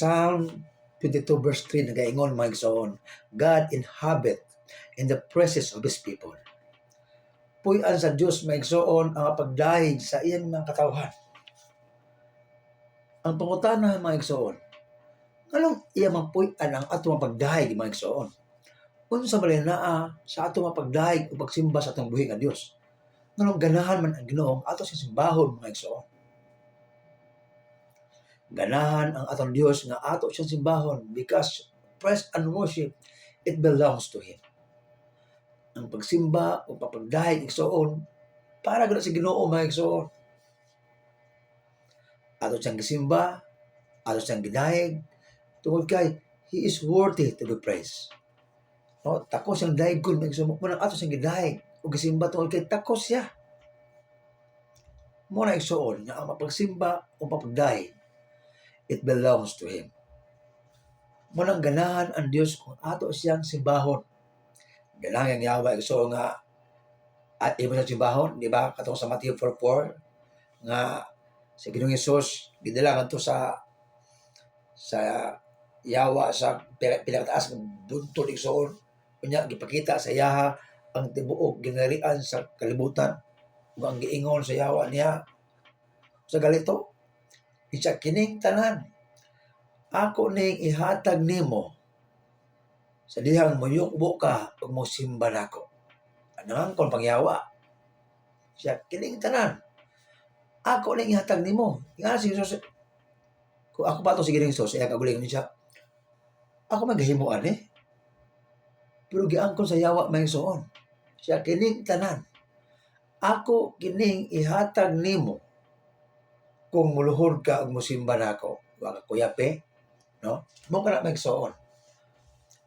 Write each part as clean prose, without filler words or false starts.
Psalm 22 verse 3 nagaingon mga igsoon, God inhabit in the presence of His people. Puy-an sa Diyos mga igsoon ang pagdahig sa iyang mga katawhan. Ang pangutana mga igsoon, anong iya mampuy-an ang atong pagdahig mga igsoon? Unsa balay naa sa atong pagdahig o pagsimba sa atong buhi nga Dios? Nganong ganahan man ang Ginoo ato sa simbahon mga igsoon. Ganahan ang atong Dios nga ato siyang simbahon because praise and worship, it belongs to Him. Ang pagsimba o papagdahig igsoon para gud sa Ginoo mga igsoon. Ato siyang gisimba, ato siyang gidahig tungod kay He is worthy to be praised. No, takos siyang dahigon mga igsoon, mo ato siyang gidahig o gisimba tungod kay takos siya. Mo na igsoon nga ang mapagsimba o papagdahig, it belongs to Him. Munang ganahan ang Dios kung ato siyang simbahon. Ganahan ang Yahweh so nga at iba sa simbahon, di ba? Katong sa Matthew 4:4 nga sa Ginoong Hesus gidala ngadto sa Yawa sa pinakataas ng buntod igsoon. Unya gipakita sa Yaha ang tibuok ginarian sa kalibutan ug ang giingon sa Yawa niya sa galito. Isa kining tanan ako ning ihatag nimo sa dihang muyukbo ka ug mosimba nako. Anang kon pangyawa. Siya kining tanan. Ako ning ihatag nimo. Nga si Jesus. Kung ako pa to sige ning Jesus, iya kagulingon siya. Ako magahimuan Pero giangkon sa yawa may soon. Siya kining tanan. Ako kining ihatag nimo kung muluhod ka ug mosimba nako. Wa ka kuyape, no? Mo kana may soon.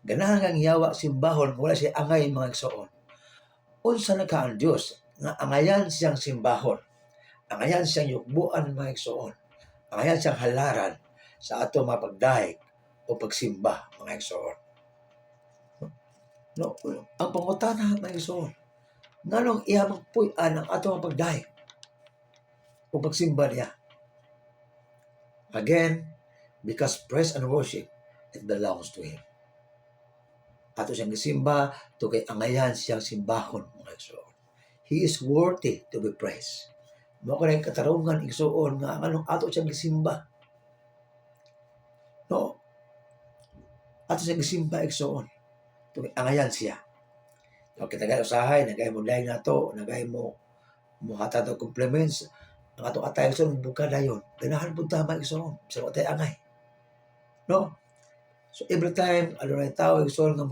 Ganahan kang yawa simbahon wala siya angay mga igsoon. Unsa na ka ang Dios nga angayan siyang simbahon. Angayan siyang yukbuan mga igsoon. Angayan siyang halaran sa ato mga pagdahig o pagsimba mga igsoon. No, ang pangutana mga igsoon. Nganong iya magpuy-an ang ato mga pagdahig o pagsimba niya. Again, because praise and worship, it belongs to Him. Ato siyang gisimba, to kay angayan siyang simbahon mga igsoon. He is worthy to be praised. Mo ka rin katarungan igsoon nga anong ato siyang gisimba. No? Ato siyang gisimba igsoon. To kay angayan siya. No, kita gaya usahay, nagay mo dahil na to, nagay mo hatad og compliments. Ang atong atay igsoon, buka dayon. Ganahan po tama igsoon. Sa atay angay. No? So every time adunay tawo igsoon nga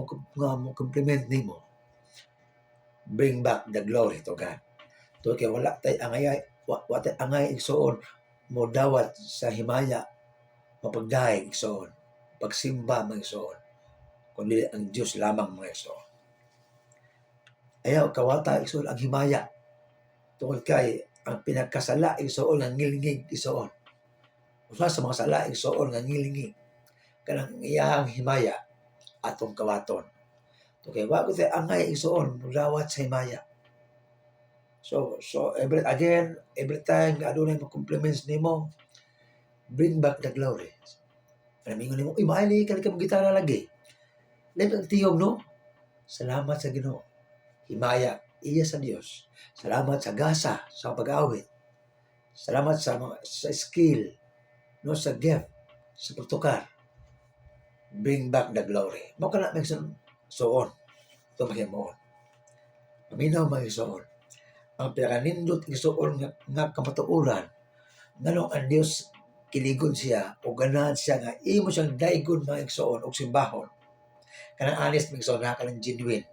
mo compliment nimo, bring back the glory to God. To kay wala tay angay angay igsoon mo dawat sa himaya mapagdahig igsoon, pagsimba mga igsoon. Kundi ang Dios lamang mga igsoon. Ayaw kawata igsoon ang himaya. Tungod kay ang pinagkasala igsoon ang ngilingig igsoon. Usa sa mga sala igsoon nga ngilingig kanang iyang himaya atong kawaton. Okay, wa gud angay igsoon mulawat sa himaya. So every time nga adunay mo compliments nimo, bring back the glory. Kanamingon nimo, maili ka mo gitara lagi. Lain ang tiyog, no? Salamat sa Ginoo. Himaya iya sa Dios. Salamat sa gasa sa pag-awit. Salamat sa skill, no, sa gift, sa pagtukar. Bring back the glory. Mo kana may soon. Ito mahimuon. Paminaw mga igsoon. Ang pinakanindot igsoon nga kamatuuran nganong ang Dios kiligod siya o ganahan siya nga imo siyang daygon mga igsoon o simbahon. Kanang honest mga igsoon, kanang genuine.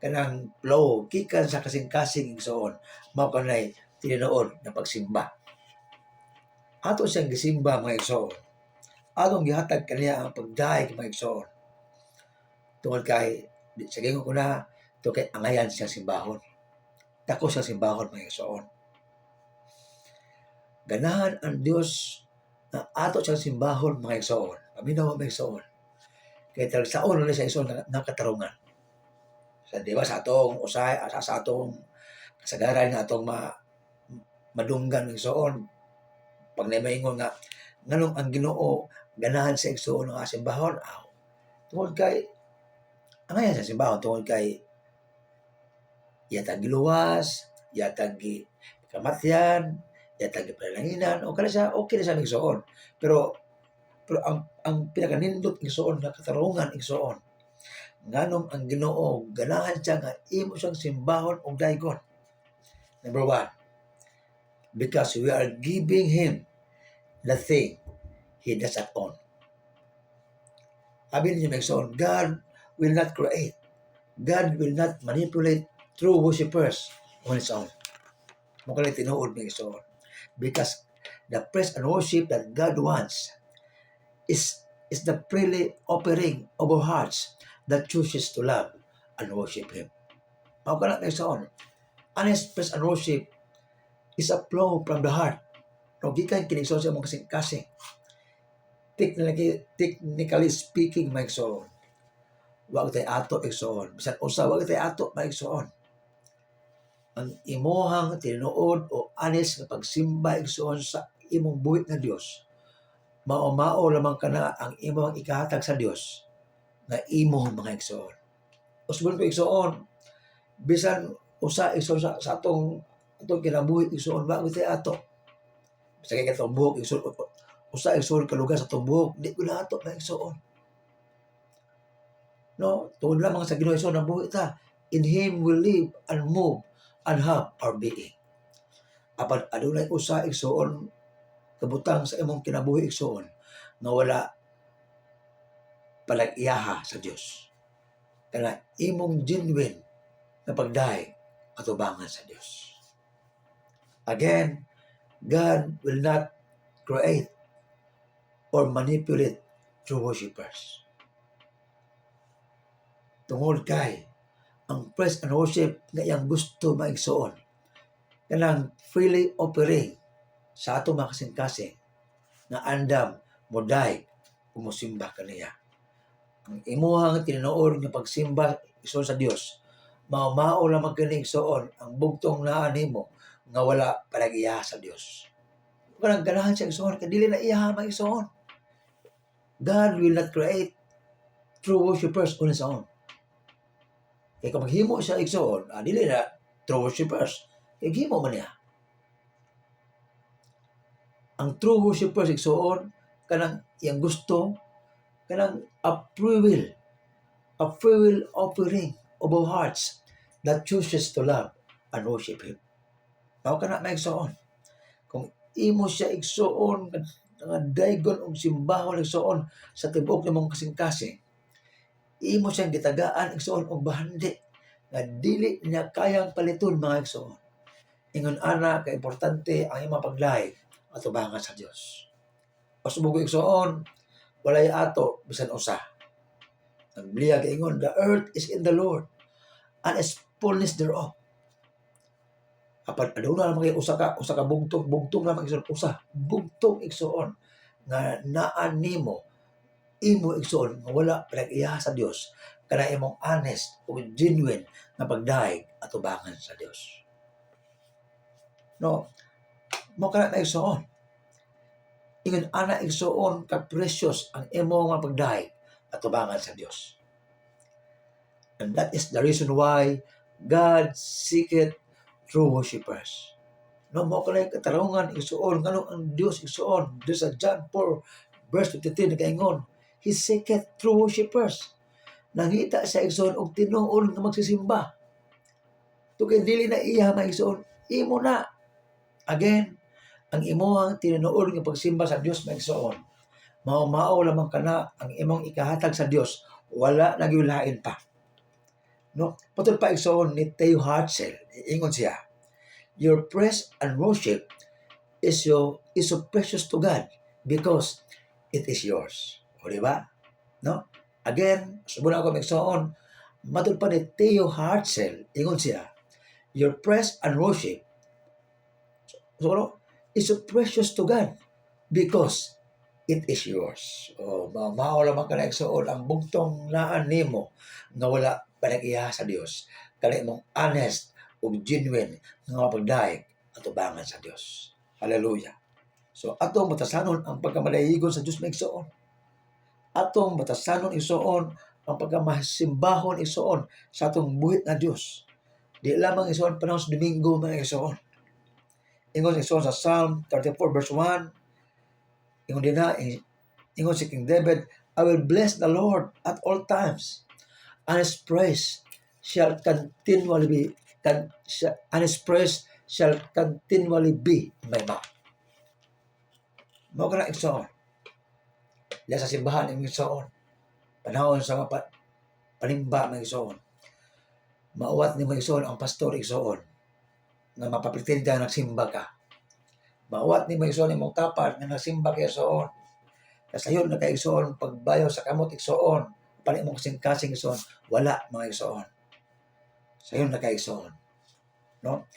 Kanang flow, kikan sa kasing-kasing igsoon. Mao kanay tinuod na pagsimba. Ato siyang gisimba mga igsoon. Atong gihatag kaniya ang pagdahig mga igsoon. Tungod kay sa gingon ko na to kay angayan siya simbahon. Tako siya simbahon mga igsoon. Ganahan ang Dios na ato siyang simbahon mga igsoon. Paminaw mga igsoon. Kay talagsaon na siya igsoon nga katarungan. Sa di ba sa atong usay sa atong kasagaran nga atong madunggan mga igsoon. Pag naimaingon nga nganong ang Ginoo ganahan sa igsoon nga simbahon aw. Tungod kay angayan sa simbahon tungod kay yatag giluwas, yatag kamatyan, yatag panalanginan o kana siya okay na siya igsoon. Pero ang pinakanindot igsoon nga katarungan igsoon nganong ang Ginoo ganahan siya nga imo siyang simbahon og daygon. Number 1, because we are giving Him the thing He does not own. Sabi niyo igsoon, God will not create. God will not manipulate true worshipers on His own. Mukha tinuod ng igsoon. Because the praise and worship that God wants is the freely offering of our hearts that chooses to love and worship Him. Mukha na igsoon. Honest praise and worship is a flow from the heart. No, gikan kinig sa mong kasing-kasing. Technically speaking, may igsoon. Wag tayo ato igsoon. Bisan usa wag tayo ato maigsoon. Ang imuhang tinuod o honest nga pagsimba igsoon sa imong buhit nga Dios. Mao lamang kana ang imong ikahatag sa Dios na imong mga igsoon. Usbon ko igsoon, bisan usa igsoon sa atong kinabuhi igsoon wag tayo ato. Sa kay katong buhok igsoon usa igsoon kalugar sa atong buhok, di ko na ato na igsoon. No, tungod lamang sa Ginoo igsoon ang buhi ta. In Him we live and move and have our being. Apan adunay usa igsoon kabutang sa imong kinabuhi igsoon nga wala palag-iyaha sa Dios. Kana imong genuine na pagdaig at ubangan sa Dios. Again, God will not create or manipulate true worshipers. Tungod kay ang praise and worship nga iyang gusto maigsoon kanang freely offering sa ato mga kasing-kasing nga andam moday o mosimba kaniya. Ang imuhang tinuod nga pagsimba igsoon sa Dios mao lamang kini igsoon ang bugtong naa nimo nga wala palag-iya sa Dios. Kanang ganahan siya igsoon kay dili na iya maigsoon. God will not create true worshipers on His own. Kaya kung maghimo siya igsoon, dili na true worshipers. Kaya himo man niya. Ang true worshipers igsoon, kanang iyang gusto, kanang a free will offering of our hearts that chooses to love and worship Him. Mao kana maigsoon. Kung imo siya igsoon, nga daygon og simbahon igsoon sa tibuok nimong kasing-kasing, imo siyang gitagaan igsoon og bahandi nga dili niya kayang paliton mga igsoon. Ingon ana ka importante ang imong paglaig at ubangan sa Dios. Pasubog igsoon, walay ato bisan usa. Ang Biblia ingon, the earth is in the Lord and its fullness thereof. Apan aduna naman kay usa ka bugtong naman igsoon usa bugtong igsoon nga naa nimo imo igsoon nga wala pinag-iya sa Dios kana imong honest o genuine nga pagdaig at ubangan sa Dios. No, mo kana na igsoon. Ingon ana igsoon ka precious ang imo nga pagdaig at ubangan sa Dios. And that is the reason why God seeketh true worshipers. No mo kana katarungan igsoon nganong ang Dios igsoon. There's a John 4 verse 23 nagaingon, He seeketh true worshipers. Nangita sa igsoon og tinuod nga magsisimba. Tugay dili na iya maigsoon, imo na. Again, ang imong tinuod nga pagsimba sa Dios maigsoon. Mao lamang kana ang imong ikahatag sa Dios, wala nagiulain pa. No, patod pa igsoon ni Theo Hartzell, ingon siya, your praise and worship is so precious to God because it is yours. O diba? No? Again, subuna ako magsoon, matod pa ni Theo Hartzell, ingon siya, your praise and worship is so precious to God because it is yours. O, mao lamang ka na igsoon ang bugtong naan nimo nga wala panag-iya sa Dios. Kani mong honest o genuine nga pagdaig at ubangan sa Dios. Hallelujah. So, atong matasanon ang pagkamalayigon sa Dios maigsoon. atong batasanon igsoon ang pagkamasimbahon igsoon sa atong buhit nga Dios. Di lamang igsoon panahon sa Domingo mga igsoon. Ingon igsoon sa Psalm 34 verse 1, ingon din na, ingon si King David, I will bless the Lord at all times, and His praise shall continually be, and His praise shall continually be in my mouth. Mao kana igsoon. Diya sa simbahan ang igsoon. Panahon sa mga panimba mga igsoon. Mauwat ni mga igsoon ang pastor igsoon na mapapretenda nagsimba ka. Mauwat ni mga igsoon imong tapad na nagsimba ka igsoon. Kasayon na kay igsoon pagbayo sa kamot igsoon. Pali mong kasing-kasing igsoon, wala mga igsoon. Sayon na kay igsoon. No?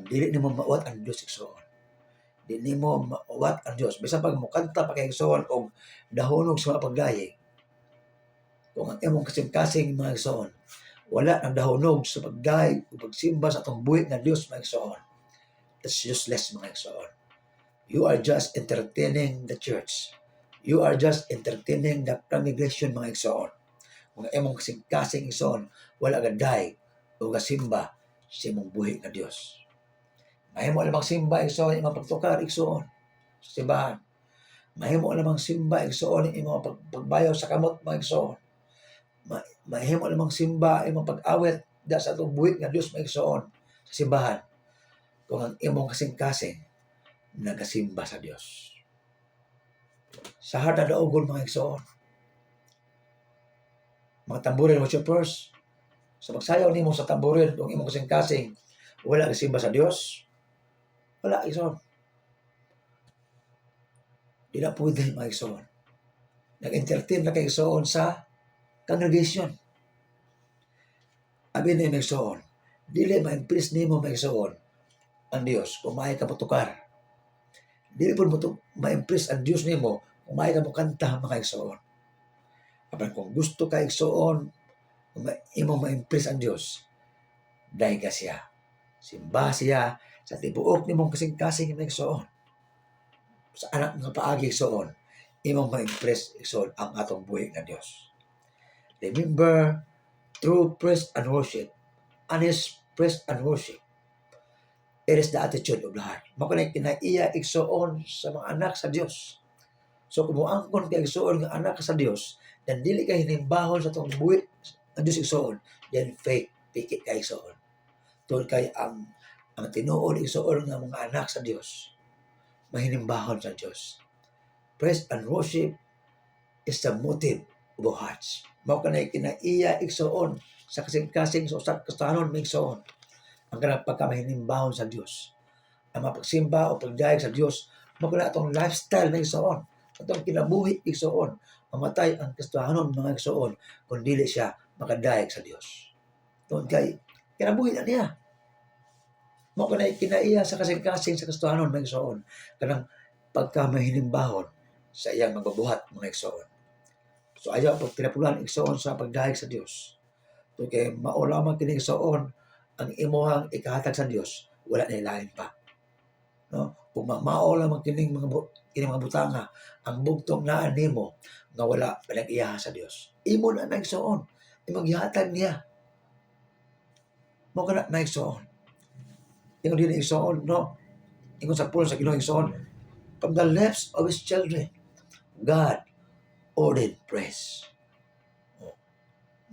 Dili nimo mauwat ang Dios igsoon. Di nimo mauwat ang Dios. Bisan pag mukanta pa kay igsoon og dahonog sa mga pagdayeg. Kung ang imong kasing-kasing mga igsoon, wala nang dahonog sa pagdayeg o pagsimba sa atong buhit nga Dios mga igsoon. It's useless mga igsoon. You are just entertaining the church. You are just entertaining the congregation mga igsoon. Kung imong kasing-kasing igsoon, wala gaday o gasimba sa imong buhit nga Dios. Mahimo lamang simba igsoon imong pagtukar igsoon sa simbahan. Mahimo lamang simba igsoon imong pagbayaw sa kamot mga igsoon. Mahimo lamang simba imong pag-awit da sa atong buhit nga Dios mga igsoon sa simbahan. Kung ang imong kasing-kasing nagasimba sa Dios. Sa hard na daugol mga igsoon. Mga tamborin worshipers, sa pagsayaw nimo sa tamborin kung imong kasing-kasing wala gasimba sa Dios, wala igsoon. Di na pwede mga igsoon. Nag-entertain na kay igsoon sa congregation. Abi ni mga igsoon, dili ma-impress nimo mga igsoon ang Dios kung maay ka motukar. Dili po ma-impress ang Dios nimo kung maay ka mokanta mga igsoon. Apan kung gusto ka igsoon, imong ma-impress ang Dios, dahil ka siya. Simba siya sa tibuok nimong kasing-kasing mga igsoon. Sa anak nga paagi igsoon, imong ma-impress igsoon ang atong buhi nga Dios. Remember, true praise and worship, honest praise and worship, it is the attitude of the heart. Makunay kinaiya igsoon sa mga anak sa Dios. So kung muangkon kay igsoon nga anak sa Dios, dan dili ka hinimbahon sa itong buhit ang Diyos igsoon, then fake, pikit ka igsoon. Doon kay ang tinuod igsoon nga mga anak sa Dios, mahinimbahon sa Dios. Praise and worship is the motive of our hearts. Mao kanay kinaiya igsoon sa kasing-kasing sa usab kastanon may igsoon. Ang kanang pagkamahinimbahon sa Dios. Ang mapagsimba o pagdayeg sa Dios, mao kanay atong lifestyle na igsoon. Atong kinabuhi igsoon. Mamatay ang kastanon mga igsoon kung dili siya makadayeg sa Dios. Doon kay kinabuhi na niya. Mao kanay kinaiya sa kasing-kasing sa kastanon mga igsoon. Kanang pagkamahinimbahon sa iyang magbabuhat mga igsoon. So ayaw pag pinapulan igsoon sa pagdayeg sa Dios. So kay mao lamang kini igsoon ang imuhang ikahatag sa Dios, wala na ilain pa. No? Kung mao lamang kining mga butanga ang bugtong naa nimo nga wala pinag-iyaha sa Dios. Imo na igsoon, imong gihatag niya. Mao kana na igsoon. Ingon din igsoon, no? Ingon sa pulo sa Ginoo igsoon, from the lips of His children, God ordered praise.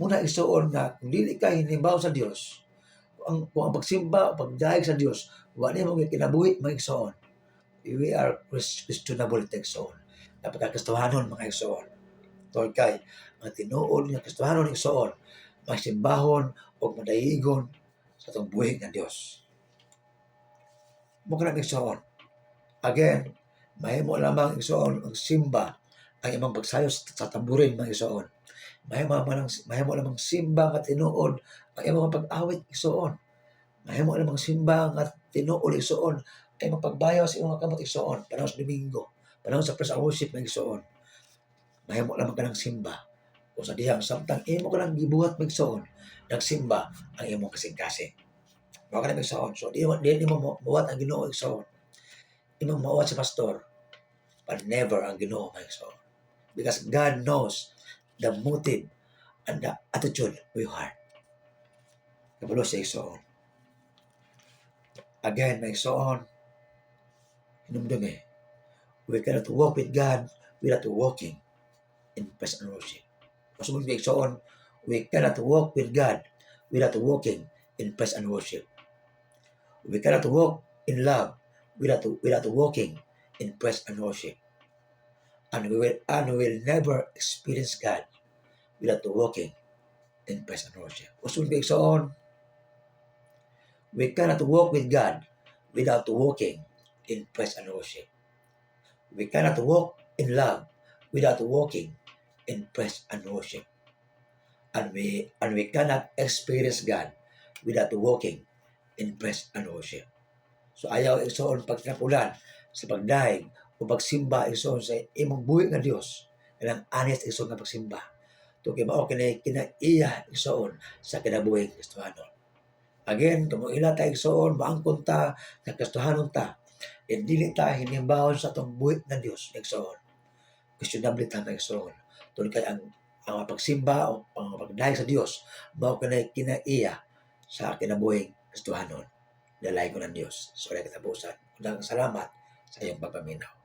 Muna igsoon nga, kung dili ka hinimbaw sa Dios, kung ang pagsimba, pagdayeg sa Dios, wala mo kinabuhi mga igsoon. We are questionable igsoon. Napagkakistuhanon mga igsoon. Tol kay, ang tinuod nga kistuhanon igsoon, magsimbahon o madayigon sa itong buhi ng Dios. Mukha na igsoon. Again, mahimo lamang igsoon ang simba ang imong pagsayo sa tamburin mga igsoon. Mahimo lamang simba nga tinuod ang imong pag-awit igsoon. Mahimo lamang simba nga tinuod igsoon ay mapagbayaw sa imong kamot igsoon panahon sa Domingo, panahon sa praise and worship mga igsoon. Mahimo lamang ka ng simba o sa dihang samtang imo ka lang gibuhat mga igsoon, nagsimba ang imong kasing-kasing. Mao ka na igsoon. So di mo mawat ang Ginoo igsoon. Imong mawat si pastor, but never ang Ginoo mga igsoon. Because God knows the motive and the attitude of your heart. Kabalo sa igsoon. Again, may igsoon, hinumdumi. We cannot walk with God without walking in praise and worship. Masubog may igsoon, we cannot walk with God without walking in praise and worship. We cannot walk in love without walking in praise and worship. And we will never experience God without walking in praise and worship. Masubog may igsoon, we cannot walk with God without walking in praise and worship. We cannot walk in love without walking in praise and worship. And we cannot experience God without walking in praise and worship. So ayaw igsoon pagtinapulan sa pagdaig o pagsimba igsoon sa imong buhi nga Dios. Ilang honest igsoon nga pagsimba. To kay mao kinaiya igsoon sa kinabuhing Kristohanon. Again, kung ila ta igsoon, maangkon ta, sa Kristohanon ta, e dili ta hinimbawon sa itong buhit ng Diyos, igsoon. Questionable ta igsoon. Tulad kay ang pagsimba o ang pagdaig sa Diyos, mao kinaiya sa kinabuhing Kristohanon. Dalay ko ng Diyos. So, katapusan. Unang salamat sa iyong pagpaminaw.